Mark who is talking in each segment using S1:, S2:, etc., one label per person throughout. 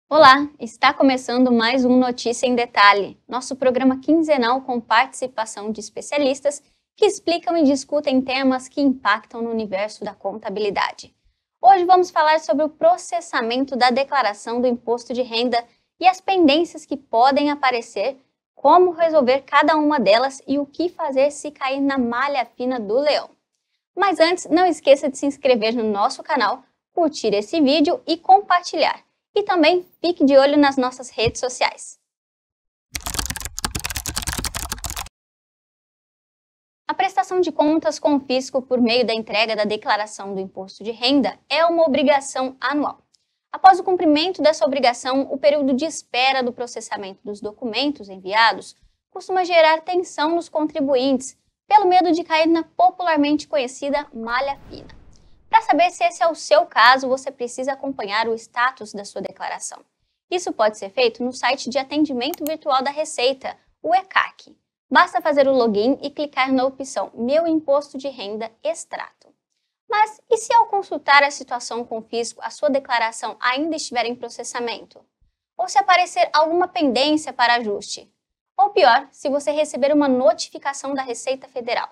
S1: Olá, está começando mais um Notícia em Detalhe, nosso programa quinzenal com participação de especialistas que explicam e discutem temas que impactam no universo da contabilidade. Hoje vamos falar sobre o processamento da declaração do imposto de renda e as pendências que podem aparecer, como resolver cada uma delas e o que fazer se cair na malha fina do leão. Mas antes, não esqueça de se inscrever no nosso canal, curtir esse vídeo e compartilhar. E também fique de olho nas nossas redes sociais. A prestação de contas com fisco por meio da entrega da declaração do imposto de renda é uma obrigação anual. Após o cumprimento dessa obrigação, o período de espera do processamento dos documentos enviados costuma gerar tensão nos contribuintes, pelo medo de cair na popularmente conhecida malha fina. Para saber se esse é o seu caso, você precisa acompanhar o status da sua declaração. Isso pode ser feito no site de atendimento virtual da Receita, o ECAC. Basta fazer o login e clicar na opção Meu Imposto de Renda Extrato. Mas e se ao consultar a situação com o fisco, a sua declaração ainda estiver em processamento? Ou se aparecer alguma pendência para ajuste? Ou pior, se você receber uma notificação da Receita Federal?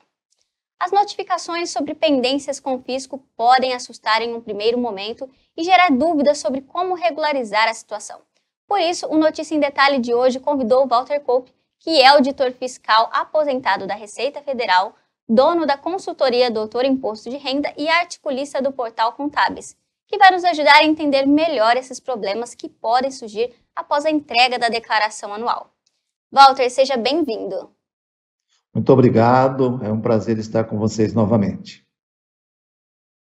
S1: As notificações sobre pendências com fisco podem assustar em um primeiro momento e gerar dúvidas sobre como regularizar a situação. Por isso, o Notícia em Detalhe de hoje convidou o Walter Coupe, que é auditor fiscal aposentado da Receita Federal, dono da consultoria Doutor Imposto de Renda e articulista do portal Contábeis, que vai nos ajudar a entender melhor esses problemas que podem surgir após a entrega da declaração anual. Walter, seja bem-vindo.
S2: Muito obrigado, é um prazer estar com vocês novamente.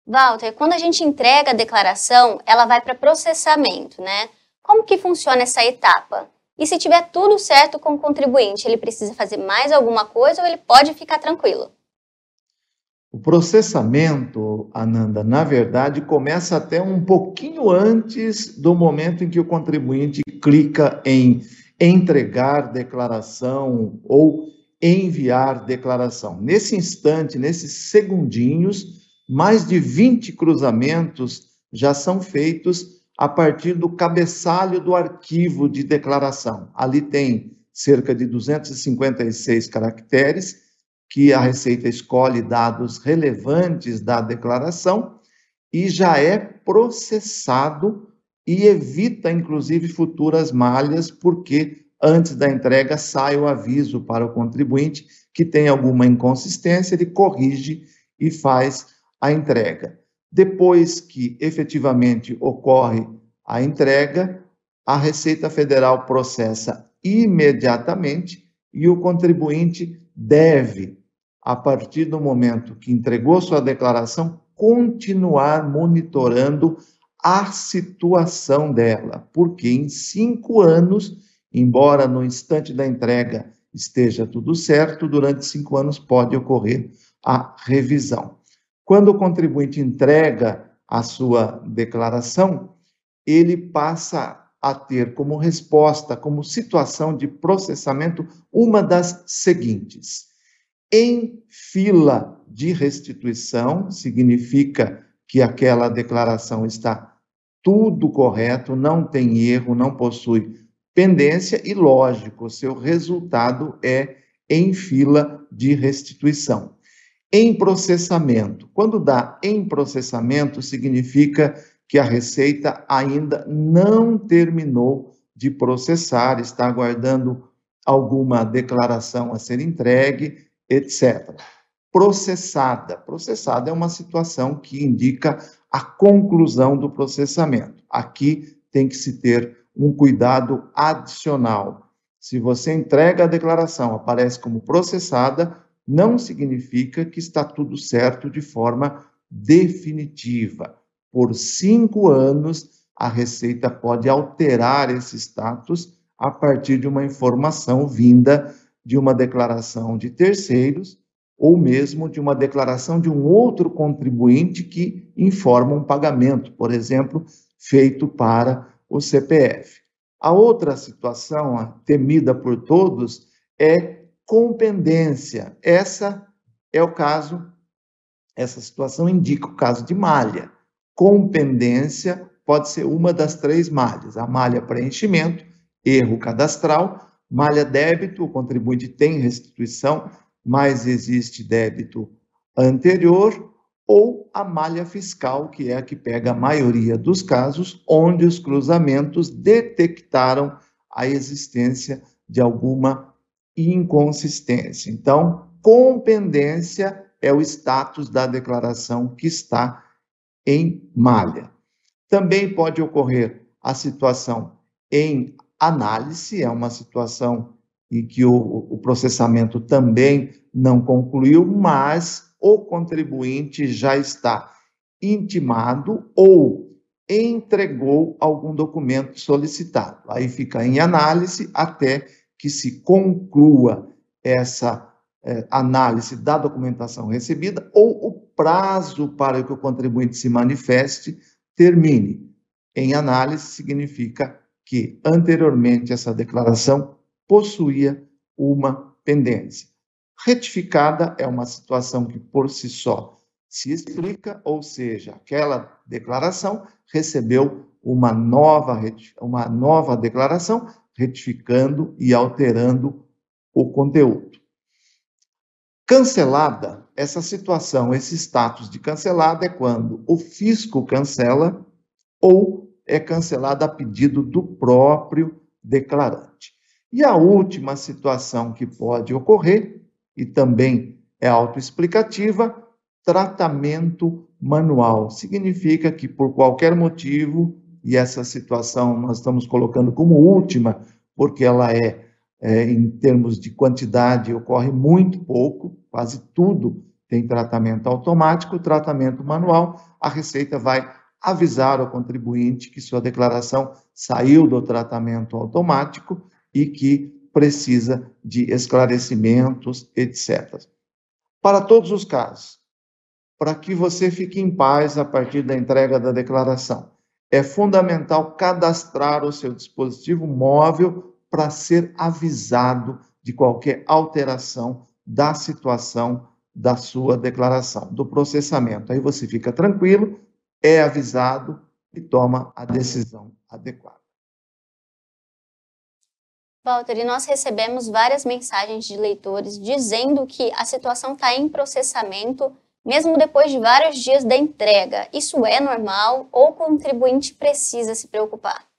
S1: Walter, quando a gente entrega a declaração, ela vai para processamento, né? Como que funciona essa etapa? E se tiver tudo certo com o contribuinte, ele precisa fazer mais alguma coisa ou ele pode ficar tranquilo?
S2: O processamento, Ananda, na verdade, começa até um pouquinho antes do momento em que o contribuinte clica em entregar declaração ou enviar declaração. Nesse instante, nesses segundinhos, mais de 20 cruzamentos já são feitos a partir do cabeçalho do arquivo de declaração. Ali tem cerca de 256 caracteres, que a Receita escolhe dados relevantes da declaração e já é processado e evita, inclusive, futuras malhas, porque antes da entrega sai o aviso para o contribuinte que tem alguma inconsistência, ele corrige e faz a entrega. Depois que efetivamente ocorre a entrega, a Receita Federal processa imediatamente e o contribuinte deve, a partir do momento que entregou sua declaração, continuar monitorando a situação dela, porque em 5 anos, embora no instante da entrega esteja tudo certo, durante 5 anos pode ocorrer a revisão. Quando o contribuinte entrega a sua declaração, ele passa a ter como resposta, como situação de processamento, uma das seguintes: em fila de restituição, significa que aquela declaração está tudo correto, não tem erro, não possui pendência e, lógico, seu resultado é em fila de restituição. Em processamento, quando dá em processamento, significa que a Receita ainda não terminou de processar, está aguardando alguma declaração a ser entregue, etc. Processada é uma situação que indica a conclusão do processamento. Aqui tem que se ter um cuidado adicional. Se você entrega a declaração, aparece como processada, não significa que está tudo certo de forma definitiva. Por 5 anos, a Receita pode alterar esse status a partir de uma informação vinda de uma declaração de terceiros ou mesmo de uma declaração de um outro contribuinte que informa um pagamento, por exemplo, feito para o CPF. A outra situação, a temida por todos, é com pendência. Essa é o caso, essa situação indica o caso de malha. Com pendência pode ser uma das três malhas: a malha preenchimento, erro cadastral; malha débito, o contribuinte tem restituição, mas existe débito anterior; ou a malha fiscal, que é a que pega a maioria dos casos, onde os cruzamentos detectaram a existência de alguma inconsistência. Então, com pendência é o status da declaração que está em malha. Também pode ocorrer a situação em análise, é uma situação em que o processamento também não concluiu, mas o contribuinte já está intimado ou entregou algum documento solicitado. Aí fica em análise até que se conclua essa análise da documentação recebida ou o prazo para que o contribuinte se manifeste termine. Em análise significa que anteriormente essa declaração possuía uma pendência. Retificada é uma situação que por si só se explica, ou seja, aquela declaração recebeu uma nova declaração, retificando e alterando o conteúdo. Cancelada, essa situação, esse status de cancelada é quando o fisco cancela ou é cancelada a pedido do próprio declarante. E a última situação que pode ocorrer, e também é autoexplicativa, tratamento manual. Significa que por qualquer motivo, e essa situação nós estamos colocando como última, porque ela em termos de quantidade, ocorre muito pouco, quase tudo tem tratamento automático, tratamento manual, a Receita vai avisar ao contribuinte que sua declaração saiu do tratamento automático e que precisa de esclarecimentos, etc. Para todos os casos, para que você fique em paz a partir da entrega da declaração, é fundamental cadastrar o seu dispositivo móvel para ser avisado de qualquer alteração da situação da sua declaração, do processamento. Aí você fica tranquilo, é avisado e toma a decisão adequada.
S1: Walter, e nós recebemos várias mensagens de leitores dizendo que a situação está em processamento, mesmo depois de vários dias da entrega. Isso é normal ou o contribuinte precisa se preocupar?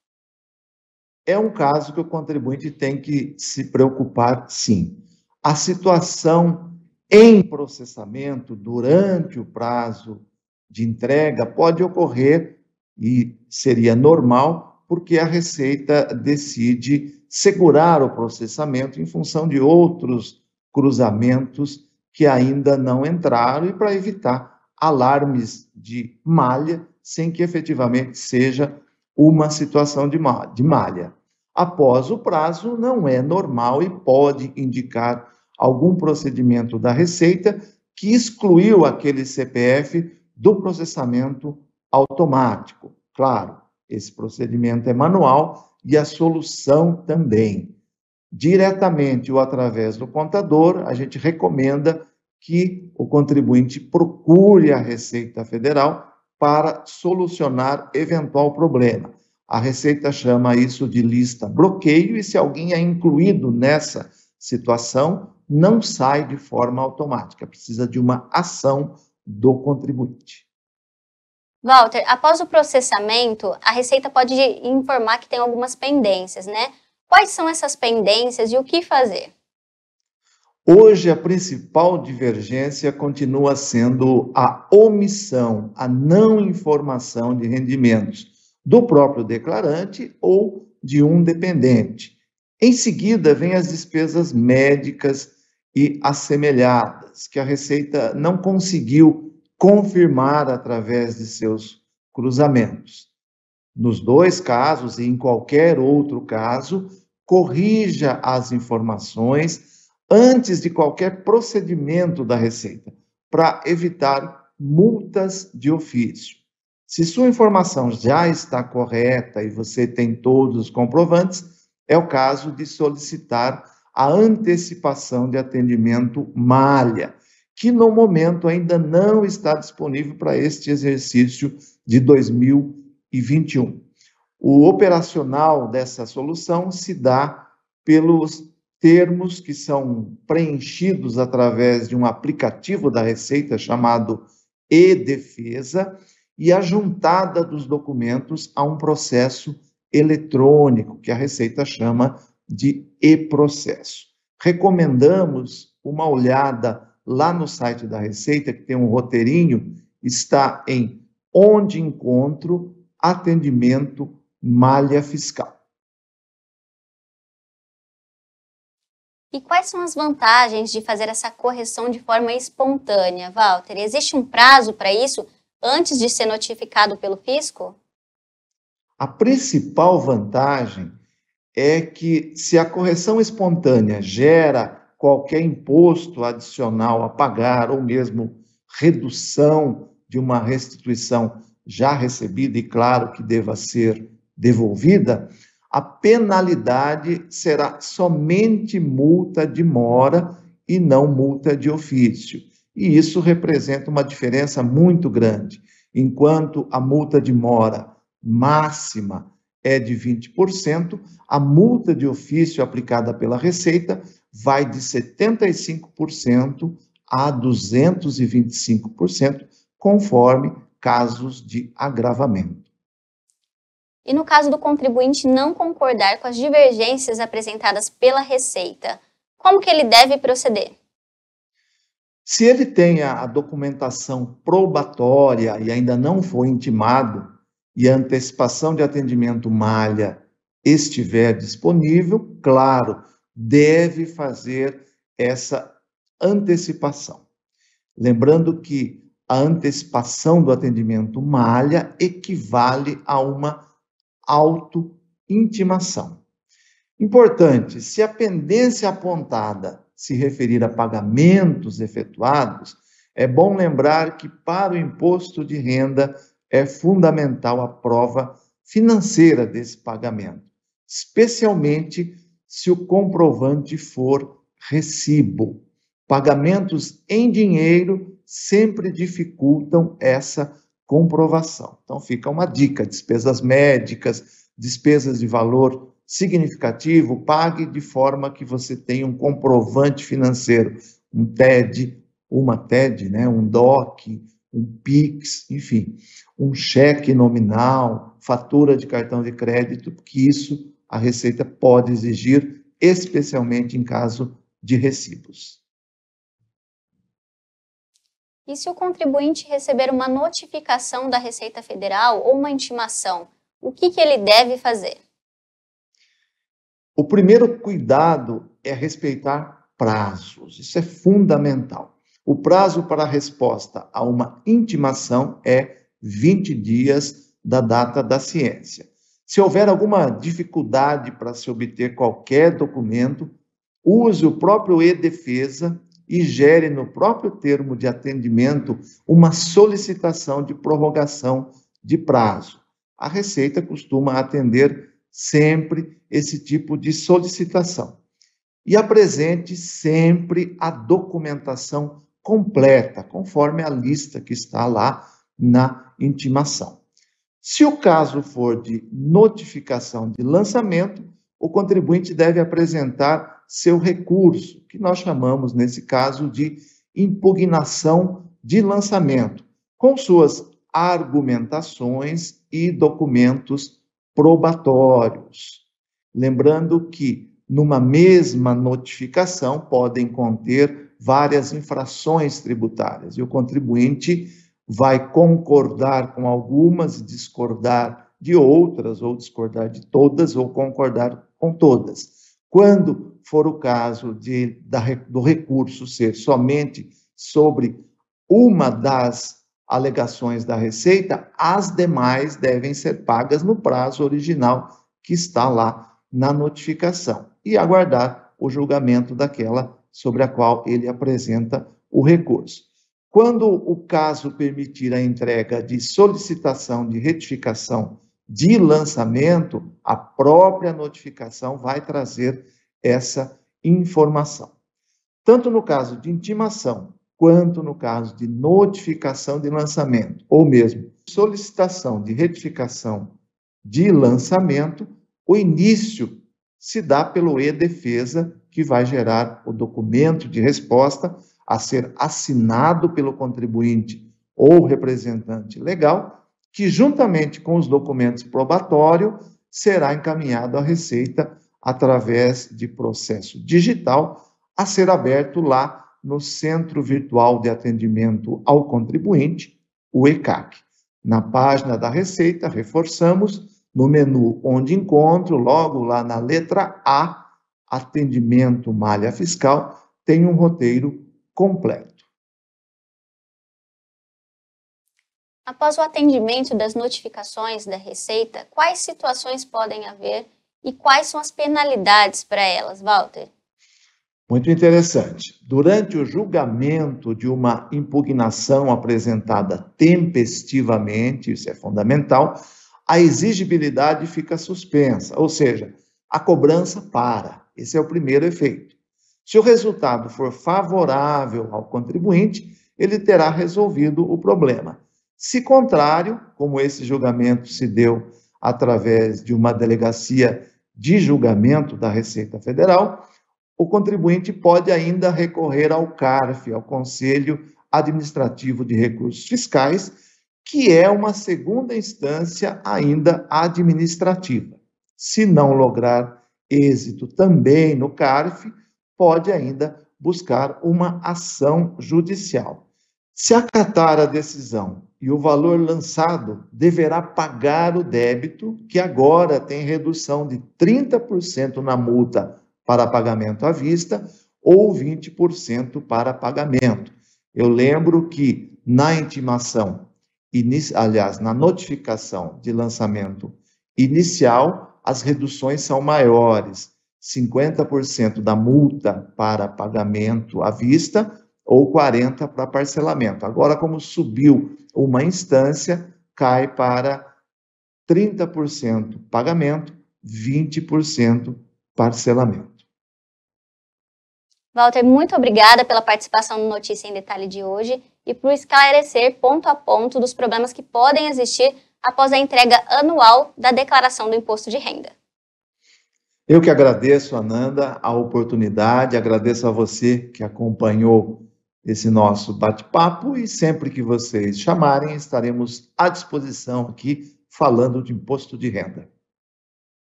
S2: É um caso que o contribuinte tem que se preocupar, sim. A situação em processamento durante o prazo de entrega pode ocorrer e seria normal, porque a Receita decide segurar o processamento em função de outros cruzamentos que ainda não entraram e para evitar alarmes de malha, sem que efetivamente seja uma situação de malha. Após o prazo, não é normal e pode indicar algum procedimento da Receita que excluiu aquele CPF do processamento automático. Claro, esse procedimento é manual e a solução também. Diretamente ou através do contador, a gente recomenda que o contribuinte procure a Receita Federal para solucionar eventual problema. A Receita chama isso de lista bloqueio e se alguém é incluído nessa situação, não sai de forma automática, precisa de uma ação do contribuinte.
S1: Walter, após o processamento, a Receita pode informar que tem algumas pendências, né? Quais são essas pendências e o que fazer?
S2: Hoje, a principal divergência continua sendo a omissão, a não informação de rendimentos do próprio declarante ou de um dependente. Em seguida, vem as despesas médicas e assemelhadas, que a Receita não conseguiu confirmar através de seus cruzamentos. Nos dois casos e em qualquer outro caso, corrija as informações antes de qualquer procedimento da Receita, para evitar multas de ofício. Se sua informação já está correta e você tem todos os comprovantes, é o caso de solicitar a antecipação de atendimento malha, que no momento ainda não está disponível para este exercício de 2020. e 21. O operacional dessa solução se dá pelos termos que são preenchidos através de um aplicativo da Receita chamado e-Defesa e a juntada dos documentos a um processo eletrônico, que a Receita chama de e-processo. Recomendamos uma olhada lá no site da Receita, que tem um roteirinho, está em Onde Encontro Atendimento Malha Fiscal.
S1: E quais são as vantagens de fazer essa correção de forma espontânea, Walter? Existe um prazo para isso antes de ser notificado pelo fisco?
S2: A principal vantagem é que, se a correção espontânea gera qualquer imposto adicional a pagar, ou mesmo redução de uma restituição já recebida, e claro que deva ser devolvida, a penalidade será somente multa de mora e não multa de ofício. E isso representa uma diferença muito grande. Enquanto a multa de mora máxima é de 20%, a multa de ofício aplicada pela Receita vai de 75% a 225%, conforme casos de agravamento.
S1: E no caso do contribuinte não concordar com as divergências apresentadas pela Receita, como que ele deve proceder?
S2: Se ele tem a documentação probatória e ainda não foi intimado, e a antecipação de atendimento malha estiver disponível, claro, deve fazer essa antecipação. Lembrando que a antecipação do atendimento malha equivale a uma auto-intimação. Importante, se a pendência apontada se referir a pagamentos efetuados, é bom lembrar que para o imposto de renda é fundamental a prova financeira desse pagamento, especialmente se o comprovante for recibo. Pagamentos em dinheiro sempre dificultam essa comprovação. Então, fica uma dica: despesas médicas, despesas de valor significativo, pague de forma que você tenha um comprovante financeiro, um TED, uma TED, né, um DOC, um PIX, enfim, um cheque nominal, fatura de cartão de crédito, porque isso a Receita pode exigir, especialmente em caso de recibos.
S1: E se o contribuinte receber uma notificação da Receita Federal ou uma intimação, o que ele deve fazer?
S2: O primeiro cuidado é respeitar prazos, isso é fundamental. O prazo para a resposta a uma intimação é 20 dias da data da ciência. Se houver alguma dificuldade para se obter qualquer documento, use o próprio e-Defesa e gere no próprio termo de atendimento uma solicitação de prorrogação de prazo. A Receita costuma atender sempre esse tipo de solicitação. E apresente sempre a documentação completa, conforme a lista que está lá na intimação. Se o caso for de notificação de lançamento, o contribuinte deve apresentar seu recurso, que nós chamamos, nesse caso, de impugnação de lançamento, com suas argumentações e documentos probatórios. Lembrando que, numa mesma notificação, podem conter várias infrações tributárias, e o contribuinte vai concordar com algumas e discordar de outras, ou discordar de todas, ou concordar com todas. Quando for o caso do recurso ser somente sobre uma das alegações da Receita, as demais devem ser pagas no prazo original que está lá na notificação e aguardar o julgamento daquela sobre a qual ele apresenta o recurso. Quando o caso permitir a entrega de solicitação de retificação de lançamento, a própria notificação vai trazer essa informação. Tanto no caso de intimação, quanto no caso de notificação de lançamento, ou mesmo solicitação de retificação de lançamento, o início se dá pelo e-Defesa, que vai gerar o documento de resposta a ser assinado pelo contribuinte ou representante legal, que juntamente com os documentos probatórios será encaminhado à Receita através de processo digital a ser aberto lá no Centro Virtual de Atendimento ao Contribuinte, o ECAC. Na página da Receita, reforçamos, no menu onde encontro, logo lá na letra A, Atendimento Malha Fiscal, tem um roteiro completo.
S1: Após o atendimento das notificações da Receita, quais situações podem haver e quais são as penalidades para elas, Walter?
S2: Muito interessante. Durante o julgamento de uma impugnação apresentada tempestivamente, isso é fundamental, a exigibilidade fica suspensa, ou seja, a cobrança para. Esse é o primeiro efeito. Se o resultado for favorável ao contribuinte, ele terá resolvido o problema. Se contrário, como esse julgamento se deu através de uma delegacia de julgamento da Receita Federal, o contribuinte pode ainda recorrer ao CARF, ao Conselho Administrativo de Recursos Fiscais, que é uma segunda instância ainda administrativa. Se não lograr êxito também no CARF, pode ainda buscar uma ação judicial. Se acatar a decisão e o valor lançado, deverá pagar o débito, que agora tem redução de 30% na multa para pagamento à vista ou 20% para pagamento. Eu lembro que na intimação, na notificação de lançamento inicial, as reduções são maiores, 50% da multa para pagamento à vista ou 40% para parcelamento. Agora, como subiu uma instância, cai para 30% pagamento, 20% parcelamento.
S1: Walter, muito obrigada pela participação no Notícia em Detalhe de hoje e por esclarecer ponto a ponto dos problemas que podem existir após a entrega anual da declaração do imposto de renda.
S2: Eu que agradeço, Ananda, a oportunidade, agradeço a você que acompanhou esse nosso bate-papo e sempre que vocês chamarem, estaremos à disposição aqui falando de imposto de renda.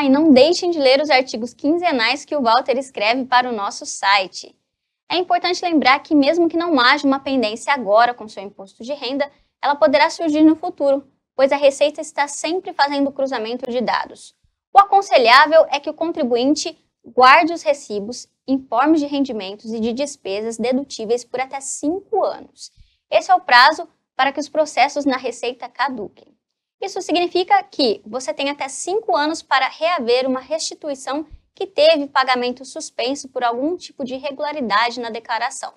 S1: E não deixem de ler os artigos quinzenais que o Walter escreve para o nosso site. É importante lembrar que mesmo que não haja uma pendência agora com seu imposto de renda, ela poderá surgir no futuro, pois a Receita está sempre fazendo cruzamento de dados. O aconselhável é que o contribuinte guarde os recibos, informes de rendimentos e de despesas dedutíveis por até 5 anos. Esse é o prazo para que os processos na Receita caduquem. Isso significa que você tem até 5 anos para reaver uma restituição que teve pagamento suspenso por algum tipo de irregularidade na declaração.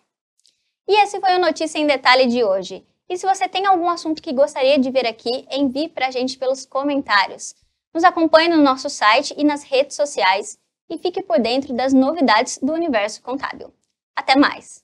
S1: E esse foi o Notícia em Detalhe de hoje. E se você tem algum assunto que gostaria de ver aqui, envie para a gente pelos comentários. Nos acompanhe no nosso site e nas redes sociais e fique por dentro das novidades do universo contábil. Até mais!